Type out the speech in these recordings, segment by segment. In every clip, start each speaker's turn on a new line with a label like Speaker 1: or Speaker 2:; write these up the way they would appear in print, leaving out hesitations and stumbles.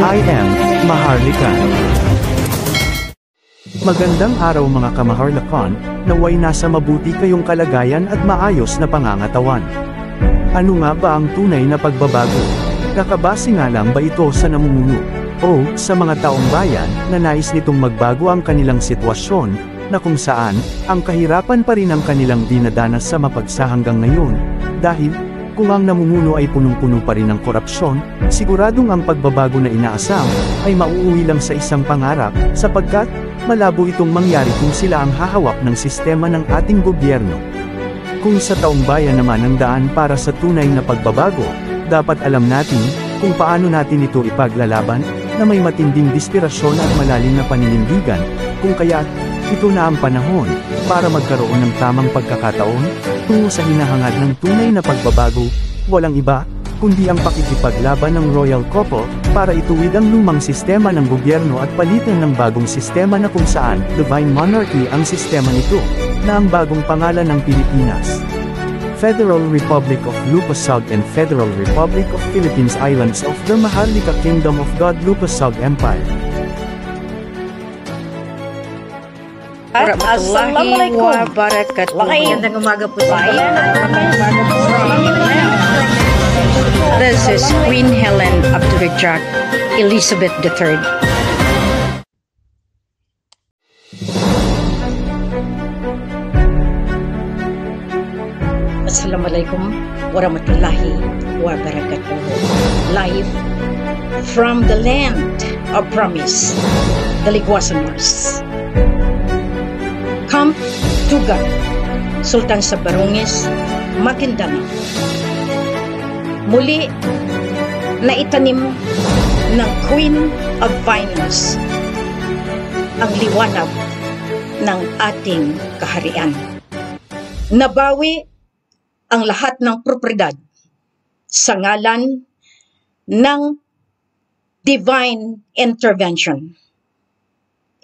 Speaker 1: I am Maharlika. Magandang araw mga kamaharlakan, naway nasa mabuti kayong kalagayan at maayos na pangangatawan. Ano nga ba ang tunay na pagbabago? Kakabase nga lang ba ito sa namumuno o sa mga taong bayan na nais nitong magbago ang kanilang sitwasyon, na kung saan ang kahirapan pa rin ang kanilang dinadanas sa mapagsa hanggang ngayon, dahil kung ang namumuno ay punong-puno pa rin ng korupsyon, siguradong ang pagbabago na inaasam ay mauuwi lang sa isang pangarap, sapagkat malabo itong mangyari kung sila ang hahawak ng sistema ng ating gobyerno. Kung sa taong bayan naman ang daan para sa tunay na pagbabago, dapat alam natin kung paano natin ito ipaglalaban, na may matinding dispirasyon at malalim na paninindigan, kung kaya't ito na ang panahon para magkaroon ng tamang pagkakataon tungo sa hinahangad ng tunay na pagbabago, walang iba kundi ang pakikipaglaban ng royal couple para ituwid ang lumang sistema ng gobyerno at palitan ng bagong sistema na kung saan divine monarchy ang sistema nito, na ang bagong pangalan ng Pilipinas. Federal Republic of Lupasug and Federal Republic of Philippines Islands of the Maharlika Kingdom of God Lupasug Empire.
Speaker 2: Assalamualaikum wabarakatuh.
Speaker 3: Magandang umaga po sa inyo.
Speaker 2: This is Queen Helen Abdurrahman Elizabeth III. Assalamualaikum warahmatullahi wabarakatuh. Live from the land of promise, the Ligwasan Mars. Camp Tuga, Sultan sa Barongis, Maguindanao. Muli na itanim ng Queen of Venus ang liwanag ng ating kaharian. Nabawi ang lahat ng propriedad sa ngalan ng divine intervention.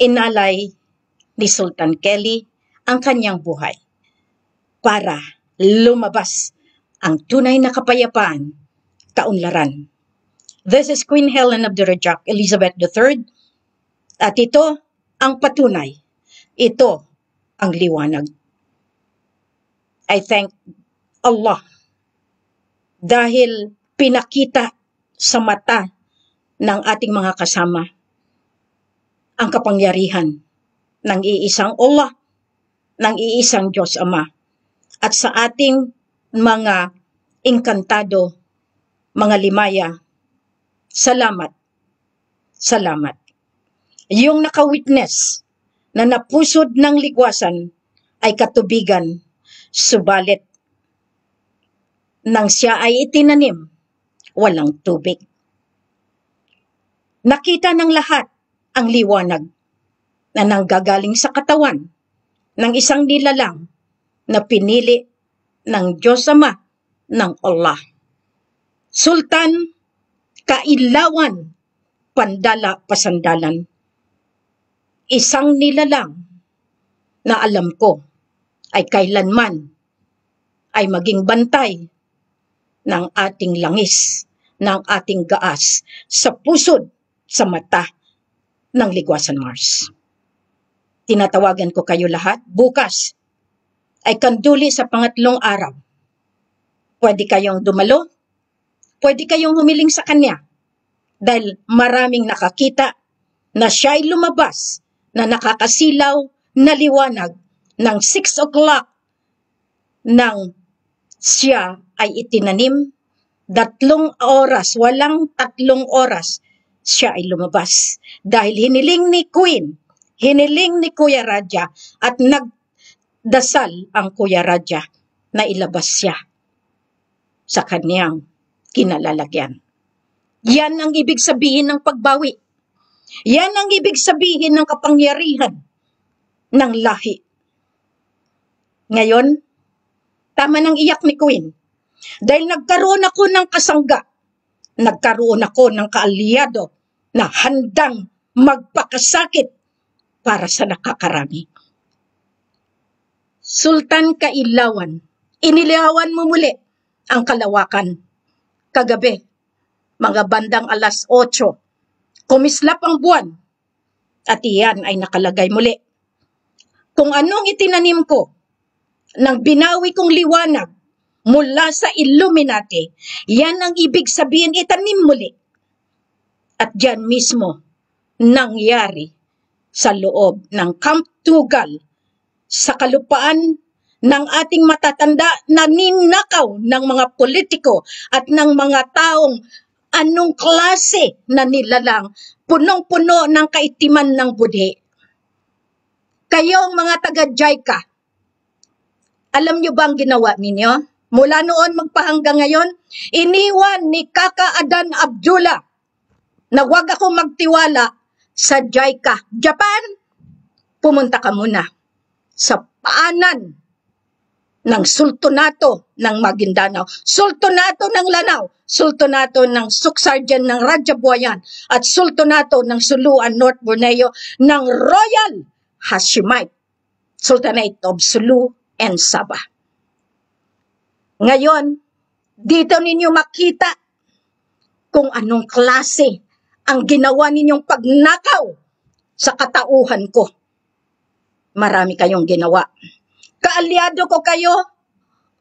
Speaker 2: Inalay ni Sultan Kelly ang kanyang buhay para lumabas ang tunay na kapayapaan kaunlaran. This is Queen Helen Abdurrahman Elizabeth III, at ito ang patunay. Ito ang liwanag. I thank Allah dahil pinakita sa mata ng ating mga kasama ang kapangyarihan ng iisang Allah, ng iisang Diyos Ama, at sa ating mga engkantado, mga limaya, salamat, salamat. Yung nakawitness na napusod ng ligwasan ay katubigan, subalit nang siya ay itinanim, walang tubig. Nakita ng lahat ang liwanag na nanggagaling sa katawan ng isang nilalang na pinili ng Diyos Ama, ng Allah. Sultan, kailawan, pandala, pasandalan. Isang nilalang na alam ko ay kailanman ay maging bantay ng ating langis, ng ating gaas, sa pusod, sa mata ng Ligwasan Mars. Tinatawagan ko kayo lahat, bukas ay kanduli sa pangatlong araw. Pwede kayong dumalo, pwede kayong humiling sa kanya, dahil maraming nakakita na siya'y lumabas na nakakasilaw na liwanag ng 6 o'clock nang siya ay itinanim. 3 oras, walang 3 oras, siya ay lumabas. Dahil hiniling ni Queen, hiniling ni Kuya Raja, at nagdasal ang Kuya Raja na ilabas siya sa kanyang kinalalagyan. Yan ang ibig sabihin ng pagbawi. Yan ang ibig sabihin ng kapangyarihan ng lahi. Ngayon, tama nang iyak ni Queen. Dahil nagkaroon ako ng kasangga, nagkaroon ako ng kaalyado na handang magpakasakit para sa nakakarami. Sultan Kailawan, inilawan mo muli ang kalawakan. Kagabi, mga bandang 8:00, kumislap ang buwan at iyan ay nakalagay muli. Kung anong itinanim ko, nang binawi kong liwanag mula sa Illuminati, yan ang ibig sabihin itanim muli. At diyan mismo nangyari sa loob ng Camp Tugal, sa kalupaan ng ating matatanda na ninakaw ng mga politiko at ng mga taong anong klase na nilalang, punong-puno ng kaitiman ng budhi. Kayong mga taga-JICA, alam niyo ba ang ginawa ninyo? Mula noon magpahanggang ngayon, iniwan ni Kaka Adan Abdullah na wag ako magtiwala sa JICA. Japan, pumunta ka muna sa paanan ng Sultanato ng Maguindanao, Sultanato ng Lanao, Sultanato ng Suksardian ng Rajabuayan, at Sultanato ng Suluan, North Borneo, ng Royal Hashemite Sultanate of Sulu and Sabah. Ngayon, dito ninyo makita kung anong klase ang ginawa ninyong pagnakaw sa katauhan ko. Marami kayong ginawa. Kaalyado ko kayo,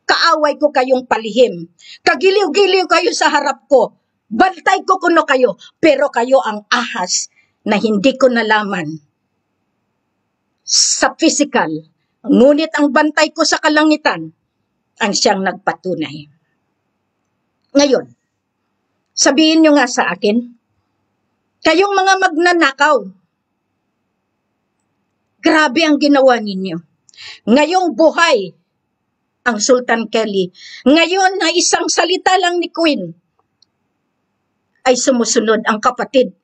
Speaker 2: kaaway ko kayong palihim. Kagiliw-giliw kayo sa harap ko. Bantay ko kuno kayo, pero kayo ang ahas na hindi ko nalaman sa physical. Ngunit ang bantay ko sa kalangitan ang siyang nagpatunay. Ngayon, sabihin nyo nga sa akin, kayong mga magnanakaw, grabe ang ginawa ninyo. Ngayong buhay ang Sultan Kelly, ngayon na isang salita lang ni Queen, ay sumusunod ang kapatid,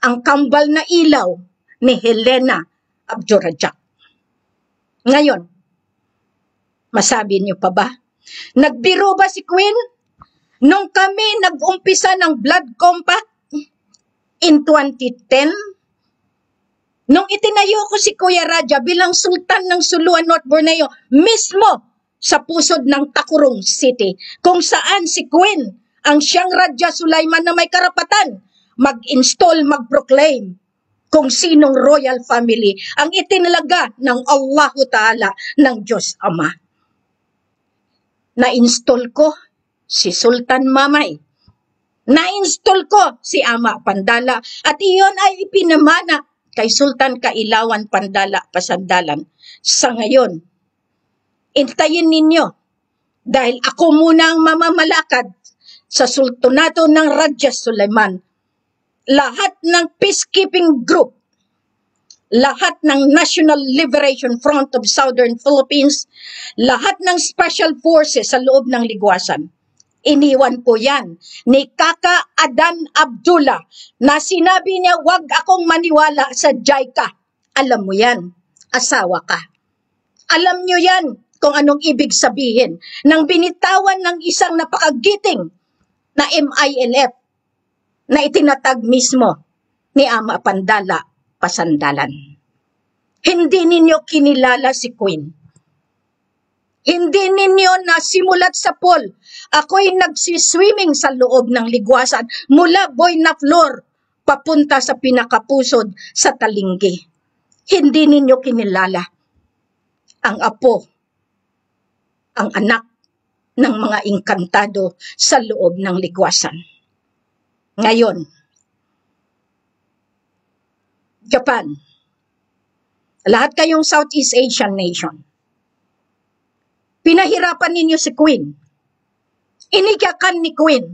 Speaker 2: ang kambal na ilaw ni Helena Abdurrajak. Ngayon, masabi niyo pa ba? Nagbiro ba si Queen nung kami nag-umpisa ng Blood Compact in 2010? Nung itinayo ko si Kuya Raja bilang Sultan ng Suluan, North Borneo, mismo sa pusod ng Takurong City, kung saan si Queen ang siyang Raja Sulaiman na may karapatan mag-install, mag-proclaim kung sinong royal family ang itinalaga ng Allahu Ta'ala ng Diyos Ama. Na-install ko si Sultan Mamay. Na-install ko si Ama Pandala. At iyon ay ipinamana kay Sultan Kailawan Pandala Pasandalan. Sa ngayon, intayin ninyo dahil ako muna ang mamamalakad sa Sultanato ng Raja Sulaiman. Lahat ng peacekeeping group, lahat ng National Liberation Front of Southern Philippines, lahat ng special forces sa loob ng Ligwasan, iniwan po yan ni Kaka Adan Abdullah na sinabi niya, wag akong maniwala sa JICA. Alam mo yan, asawa ka. Alam nyo yan kung anong ibig sabihin ng binitawan ng isang napakagiting na MILF na itinatag mismo ni Ama Pandala Pasandalan. Hindi ninyo kinilala si Queen. Hindi ninyo nasimulat sa pool. Ako'y nagsiswimming sa loob ng Ligwasan mula Boy na Flor papunta sa pinakapusod sa Talinggi. Hindi ninyo kinilala ang apo, ang anak ng mga engkantado sa loob ng Ligwasan. Ngayon, Japan, lahat kayong Southeast Asian nation, pinahirapan ninyo si Queen. Inigakan ni Queen.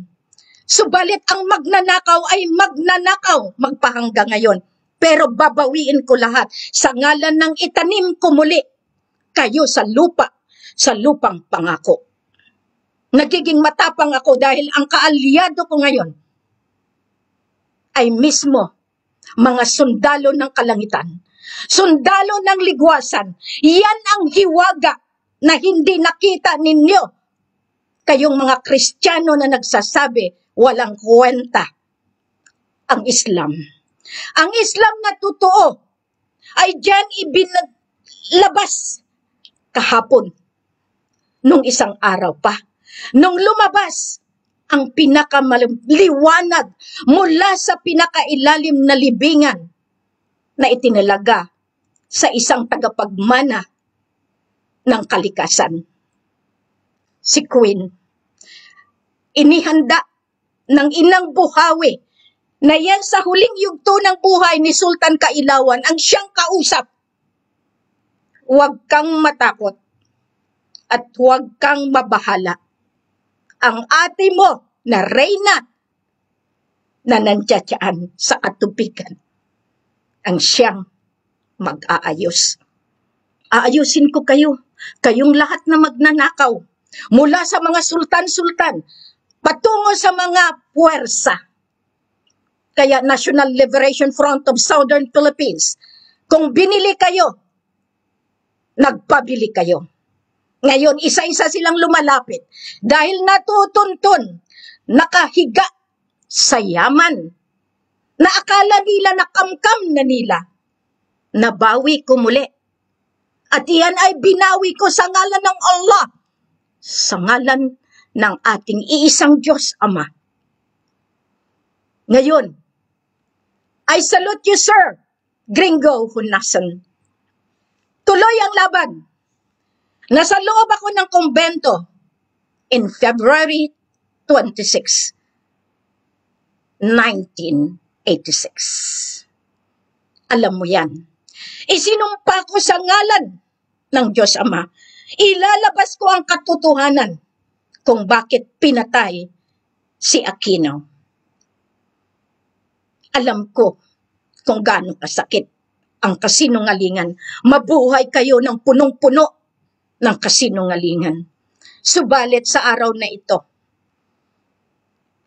Speaker 2: Subalit ang magnanakaw ay magnanakaw magpahanggang ngayon. Pero babawiin ko lahat sa ngalan ng itanim ko muli kayo sa lupa, sa lupang pangako. Nagiging matapang ako dahil ang kaalyado ko ngayon ay mismo mga sundalo ng kalangitan, sundalo ng Ligwasan. Yan ang hiwaga na hindi nakita ninyo kayong mga Kristiyano na nagsasabi walang kwenta ang Islam. Ang Islam na totoo ay diyan ibinalabas kahapon nung isang araw pa. Nung lumabas ang pinakamaliwanag mula sa pinakailalim na libingan na itinalaga sa isang tagapagmana ng kalikasan. Si Queen, inihanda ng inang Buhawi na yan sa huling yugto ng buhay ni Sultan Kailawan ang siyang kausap. Huwag kang matakot at huwag kang mabahala. Ang ate mo na reyna na nandiyan sa katubigan ang siyang mag-aayos. Aayusin ko kayo, kayong lahat na magnanakaw, mula sa mga sultan-sultan, patungo sa mga puwersa. Kaya National Liberation Front of Southern Philippines, kung binili kayo, nagpabili kayo. Ngayon, isa-isa silang lumalapit dahil natutuntun, nakahiga sa yaman, na akala nila na kamkam na nila. Nabawi ko muli. At iyan ay binawi ko sa ngalan ng Allah, sa ngalan ng ating iisang Diyos Ama. Ngayon, I salute you, Sir Gringo Hunasan. Tuloy ang laban. Nasa loob ako ng kumbento in February 26, 1986. Alam mo yan. Isinumpa ko sa ngalan ng Diyos Ama. Ilalabas ko ang katotohanan kung bakit pinatay si Aquino. Alam ko kung gaano kasakit ang kasinungalingan. Mabuhay kayo ng punong-puno ng kasinungalingan. Subalit sa araw na ito,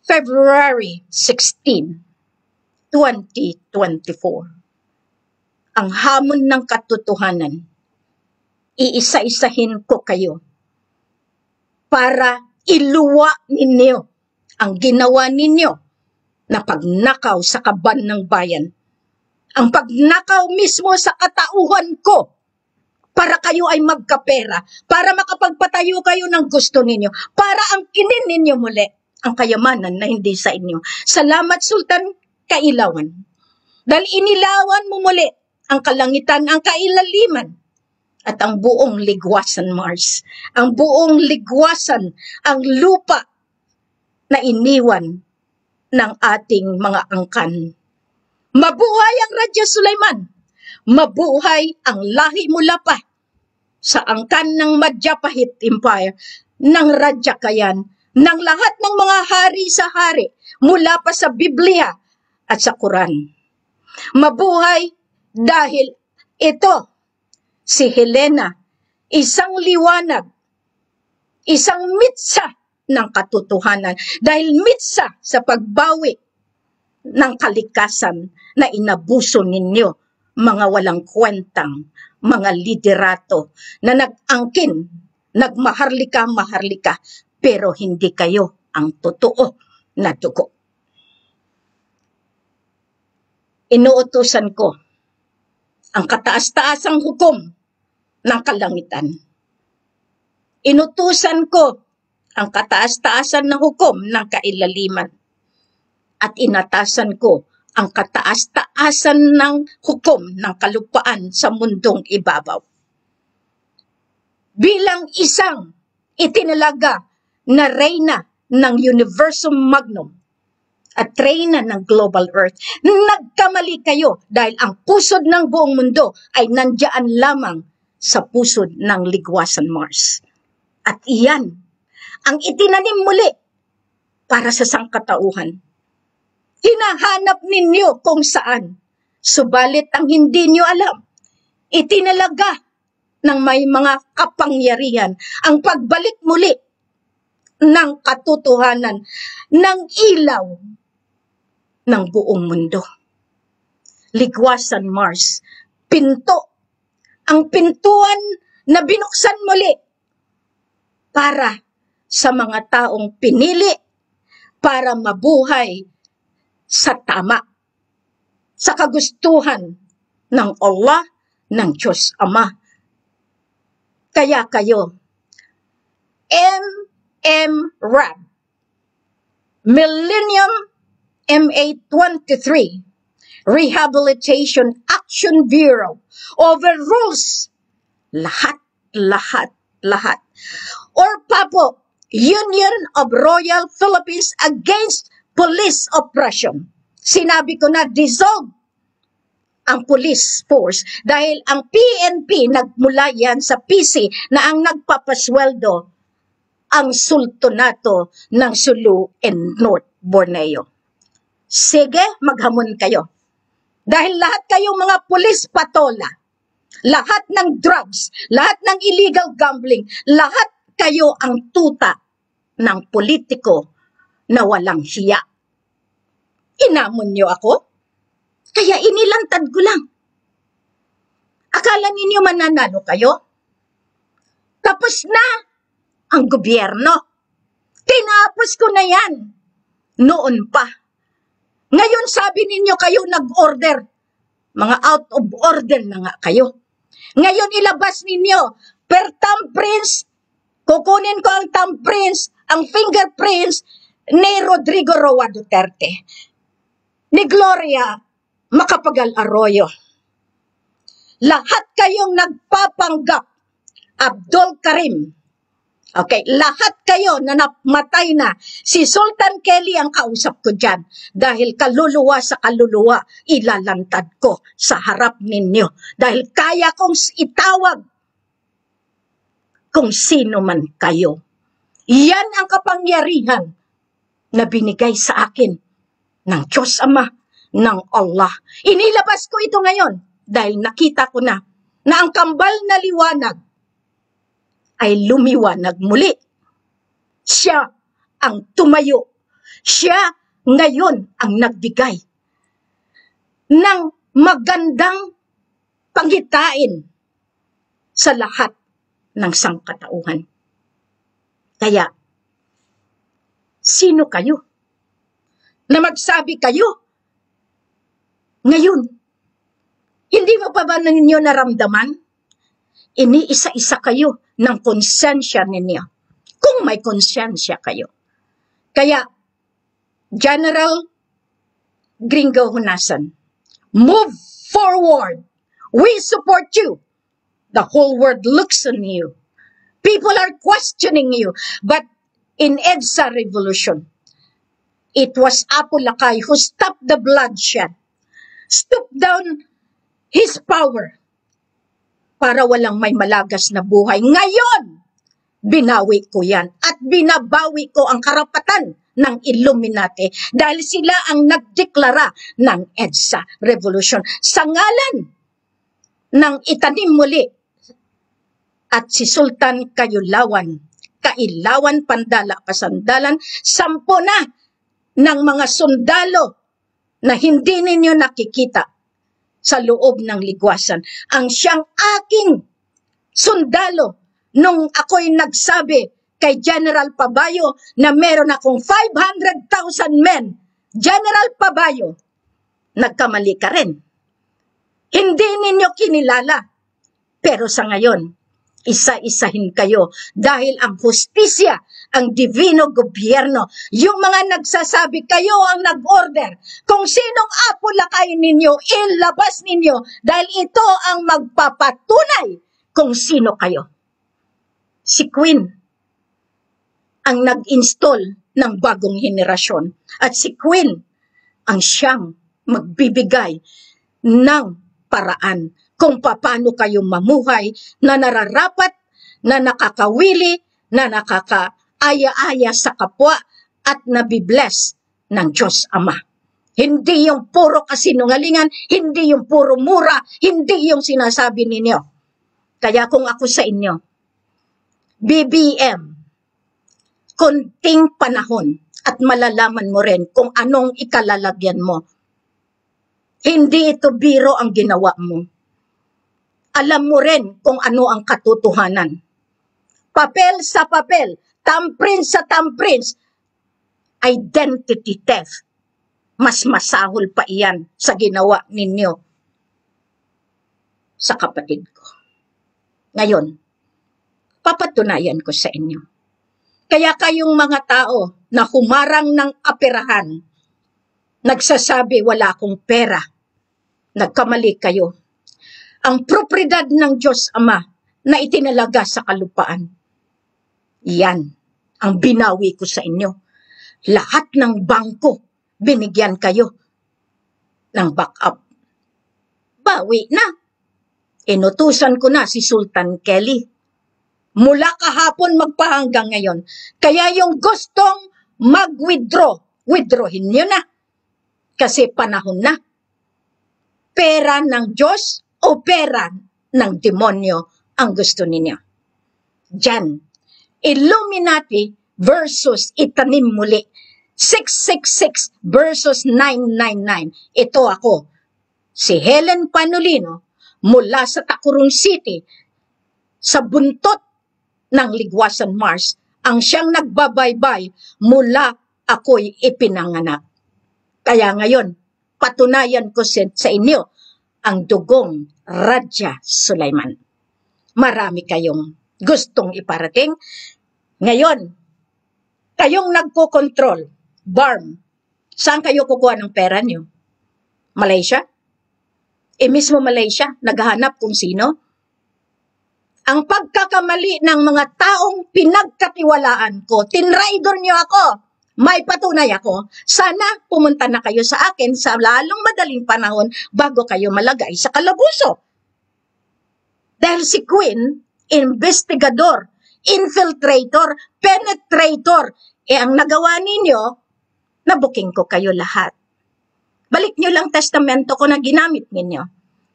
Speaker 2: February 16, 2024, ang hamon ng katotohanan, iisa-isahin ko kayo para iluwa ninyo ang ginawa ninyo na pagnakaw sa kaban ng bayan. Ang pagnakaw mismo sa katauhan ko para kayo ay magkapera, para makapagpatayo kayo ng gusto ninyo, para angkinin ninyo muli ang kayamanan na hindi sa inyo. Salamat, Sultan Kailawan. Dahil inilawan mo muli ang kalangitan, ang kailaliman, at ang buong ligwasan Mars. Ang buong ligwasan, ang lupa na iniwan ng ating mga angkan. Mabuhay ang Radya Sulaiman. Mabuhay ang lahi mula pa sa angkan ng Madjapahit Empire, ng Radya Kayan, ng lahat ng mga hari sa hari, mula pa sa Biblia at sa Quran. Mabuhay dahil ito, si Helena, isang liwanag, isang mitsa ng katotohanan, dahil mitsa sa pagbawi ng kalikasan na inabuso ninyo, mga walang kwentang, mga liderato na nag-angkin, nagmaharlika, pero hindi kayo ang totoo na dugo. Inuutusan ko ang kataas-taasang hukom ng kalangitan. Inutusan ko ang kataas-taasan ng hukom ng kailaliman. At inatasan ko ang kataas-taasan ng hukom ng kalupaan sa mundong ibabaw. Bilang isang itinalaga na reyna ng Universum Magnum at reyna ng Global Earth, nagkamali kayo dahil ang pusod ng buong mundo ay nandiyan lamang sa pusod ng ligwasan Mars. At iyan ang itinanim muli para sa sangkatauhan. Hinahanap ninyo kung saan, subalit ang hindi nyo alam, itinalaga ng may mga kapangyarihan ang pagbalik muli ng katotohanan ng ilaw ng buong mundo. Ligwasan Mars, pinto, ang pintuan na binuksan muli para sa mga taong pinili para mabuhay sa tama, sa kagustuhan ng Allah, ng Diyos Ama. Kaya kayo, MMRAB, Millennium MA23, Rehabilitation Action Bureau, overrules lahat. Or PAPO, Union of Royal Philippines Against Police Oppression. Sinabi ko na, dissolve ang police force dahil ang PNP nagmula yan sa PC na ang nagpapasweldo ang sultanato ng Sulu and North Borneo. Sige, maghamon kayo. Dahil lahat kayong mga pulis patola, lahat ng drugs, lahat ng illegal gambling, lahat kayo ang tuta ng politiko na walang hiya. Inamon niyo ako? Kaya inilantad ko lang. Akala ninyo mananalo kayo? Tapos na ang gobyerno. Tinapos ko na yan. Noon pa. Ngayon sabi ninyo kayo nag-order. Mga out of order na nga kayo. Ngayon ilabas ninyo per thumbprints. Kukunin ko ang thumbprints, ang fingerprints ni Rodrigo Roa Duterte, ni Gloria Macapagal Arroyo. Lahat kayong nagpapanggap, Abdul Karim. Okay, lahat kayo na namatay na. Si Sultan Kelly ang kausap ko dyan. Dahil kaluluwa sa kaluluwa, ilalantad ko sa harap ninyo. Dahil kaya kong itawag kung sino man kayo. Yan ang kapangyarihan na binigay sa akin ng Diyos Ama, ng Allah. Inilabas ko ito ngayon dahil nakita ko na ang kambal na liwanag ay lumiwanag muli. Siya ang tumayo. Siya ngayon ang nagbigay ng magandang panghitain sa lahat ng sangkatauhan. Kaya, sino kayo na magsabi kayo ngayon? Hindi mo pa ba ninyo naramdaman? Iniisa-isa kayo ng konsensya ninyo. Kung may konsensya kayo. Kaya, General Gringo Honasan, move forward. We support you. The whole world looks on you. People are questioning you. But in EDSA revolution, it was Apo Lakay who stopped the bloodshed, stooped down his power para walang may malagas na buhay. Ngayon, binawi ko yan at binabawi ko ang karapatan ng Illuminati dahil sila ang nagdeklara ng EDSA revolution sa ngalan ng itanim muli. At si Sultan Kailawan Pandala Pasandalan, 10 na ng mga sundalo na hindi ninyo nakikita sa loob ng ligwasan. Ang siyang aking sundalo nung ako'y nagsabi kay General Pabayo na meron akong 500,000 men. General Pabayo, nagkamali ka rin. Hindi ninyo kinilala. Pero sa ngayon, isa-isahin kayo dahil ang hustisya, ang divino gobyerno, yung mga nagsasabi kayo ang nag-order kung sinong Apo Lakay ninyo, ilabas ninyo dahil ito ang magpapatunay kung sino kayo. Si Queen ang nag-install ng bagong henerasyon at si Queen ang siyang magbibigay ng paraan kung paano kayo mamuhay na nararapat, na nakakawili, na nakakaaya-aya sa kapwa at nabibless ng Diyos Ama. Hindi yung puro kasinungalingan, hindi yung puro mura, hindi yung sinasabi ninyo. Kaya kung ako sa inyo, BBM, konting panahon at malalaman mo rin kung anong ikalalagyan mo. Hindi ito biro ang ginawa mo. Alam mo rin kung ano ang katotohanan. Papel sa papel, thumbprints sa thumbprints, identity theft. Mas masahol pa iyan sa ginawa ninyo sa kapatid ko. Ngayon, papatunayan ko sa inyo. Kaya kayong mga tao na humarang ng aperahan, nagsasabi wala akong pera, nagkamali kayo. Ang propriedad ng Diyos Ama na itinalaga sa kalupaan, yan ang binawi ko sa inyo. Lahat ng bangko, binigyan kayo ng backup. Bawi na. Inutusan ko na si Sultan Kelly. Mula kahapon magpahanggang ngayon. Kaya yung gustong mag-withdraw, withdrawin nyo na. Kasi panahon na. Pera ng Diyos o pera ng demonyo ang gusto ninyo. Diyan, Illuminati versus itanim muli. 666 versus 999. Ito ako, si Helen Panolino, mula sa Tacurong City, sa buntot ng Ligwasan Mars, ang siyang nagbabaybay mula ako'y ipinanganak. Kaya ngayon, patunayan ko sa inyo ang dugong Radya Sulaiman. Marami kayong gustong iparating. Ngayon, kayong nagko-control, BARM, saan kayo kukuha ng pera nyo? Malaysia? Mismo Malaysia, naghahanap kung sino? Ang pagkakamali ng mga taong pinagkatiwalaan ko, tinraidor nyo ako, may patunay ako, sana pumunta na kayo sa akin sa lalong madaling panahon bago kayo malagay sa kalabuso. Dahil si Queen, investigador, infiltrator, penetrator, ang nagawa ninyo, nabuking ko kayo lahat. Balik nyo lang testamento ko na ginamit ninyo.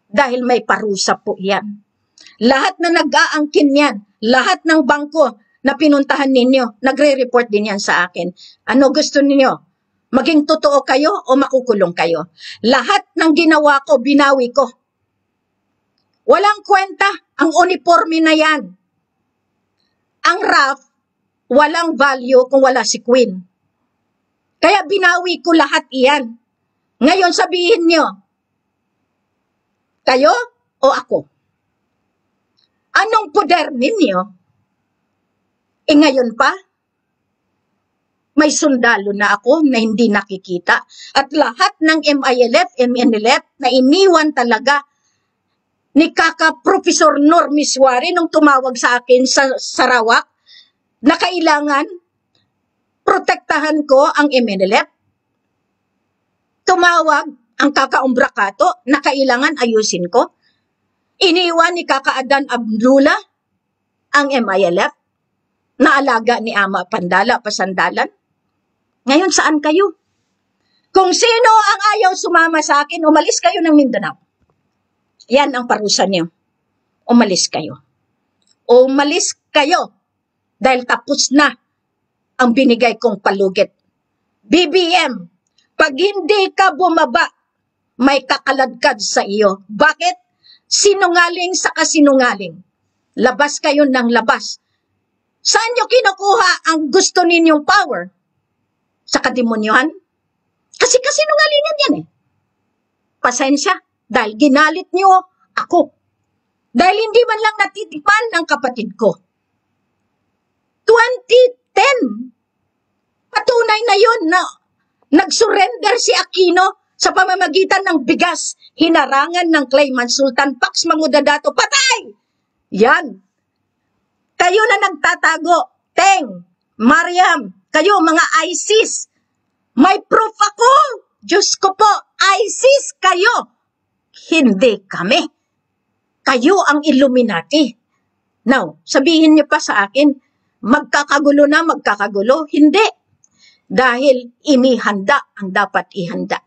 Speaker 2: Dahil may parusa po yan. Lahat na nag-aangkin yan, lahat ng bangko na pinuntahan ninyo, nagre-report din yan sa akin. Ano gusto ninyo? Maging totoo kayo o makukulong kayo? Lahat ng ginawa ko, binawi ko. Walang kwenta ang uniforme na yan. Ang RAF, walang value kung wala si Queen. Kaya binawi ko lahat iyan. Ngayon sabihin nyo, kayo o ako? Anong poder ninyo? Ngayon pa, may sundalo na ako na hindi nakikita at lahat ng MILF, MNLF na iniwan talaga ni Professor Nur Miswari nung tumawag sa akin sa Sarawak na kailangan protektahan ko ang MNLF. Tumawag ang Umbrakato na kailangan ayusin ko. Iniwan ni Adan Abdullah ang MILF na alaga ni Ama Pandala Pasandalan. Ngayon saan kayo? Kung sino ang ayaw sumama sa akin, umalis kayo ng Mindanao. Yan ang parusa niyo. Umalis kayo. Umalis kayo dahil tapos na ang binigay kong palugit. BBM, pag hindi ka bumaba, may kakaladkad sa iyo. Bakit? Sinungaling sa kasinungaling. Labas kayo ng labas. Saan nyo kinukuha ang gusto ninyong power? Sa kademonyohan? Kasi kasinungalingan yan eh. Pasensya, dahil ginalit nyo ako. Dahil hindi man lang natitikman ng kapatid ko. 2010, patunay na yun na nag-surrender si Aquino sa pamamagitan ng bigas, hinarangan ng claimant Sultan Pax Mangudadato, patay! Yan. Kayo na nagtatago, Teng, Mariam, kayo mga ISIS, may proof ako. Diyos ko po, ISIS kayo. Hindi kami. Kayo ang Illuminati. Now, sabihin niyo pa sa akin, magkakagulo na magkakagulo. Hindi. Dahil inihanda ang dapat ihanda.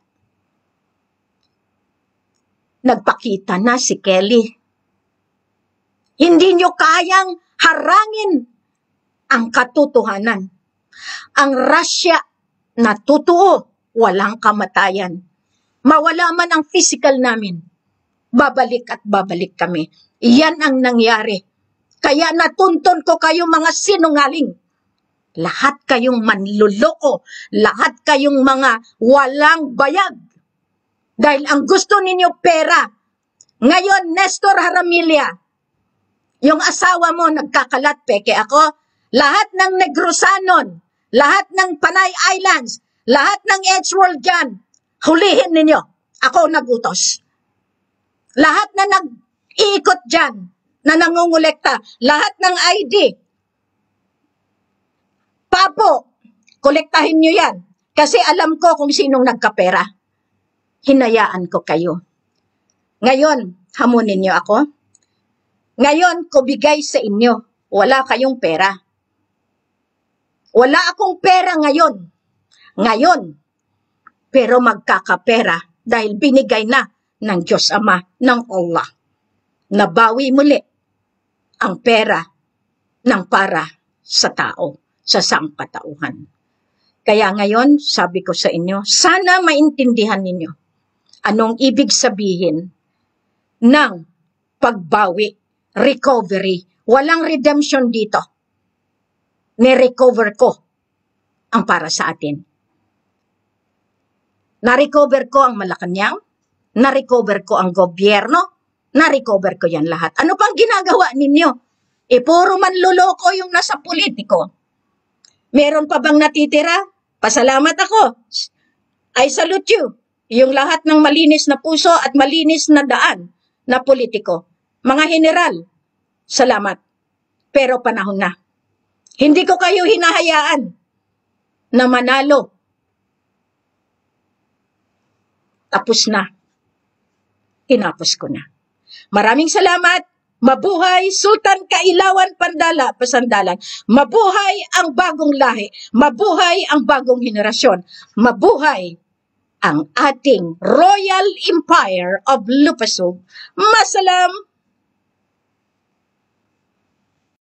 Speaker 2: Nagpakita na si Kelly. Hindi niyo kayang harangin ang katotohanan. Ang Russia na totoo, walang kamatayan. Mawala man ang physical namin, babalik at babalik kami. Iyan ang nangyari. Kaya natunton ko kayo mga sinungaling. Lahat kayong manluloko, lahat kayong mga walang bayag. Dahil ang gusto ninyo pera. Ngayon, Nestor Haramilla, yung asawa mo nagkakalat, peke ako, lahat ng Negrosanon, lahat ng Panay Islands, lahat ng Edgeworld dyan, hulihin ninyo. Ako nagutos. Lahat na nag-iikot dyan, na nangungulekta, lahat ng ID, Papo, kolektahin nyo yan. Kasi alam ko kung sinong nagkapera. Hinayaan ko kayo. Ngayon, hamunin nyo ako. Ngayon, ko bigay sa inyo. Wala kayong pera. Wala akong pera ngayon. Ngayon. Pero magkakapera dahil binigay na ng Diyos Ama, ng Allah. Nabawi muli ang pera ng para sa tao. Sa sangkatauhan. Kaya ngayon, sabi ko sa inyo, sana maintindihan ninyo anong ibig sabihin ng pagbawi, recovery. Walang redemption dito. Ni-recover ko ang para sa atin. Na-recover ko ang Malacanang, na-recover ko ang gobyerno, na-recover ko yan lahat. Ano pang ginagawa ninyo? Puro manluloko yung nasa politiko. Meron pa bang natitira? Pasalamat ako. I salute you. Yung lahat ng malinis na puso at malinis na daan na politiko. Mga general, salamat. Pero panahon na. Hindi ko kayo hinahayaan na manalo. Tapos na. Tinapos ko na. Maraming salamat. Mabuhay Sultan Kailawan Pasandalan. Mabuhay ang bagong lahi. Mabuhay ang bagong henerasyon. Mabuhay ang ating Royal Empire of Lupasug. Masalam.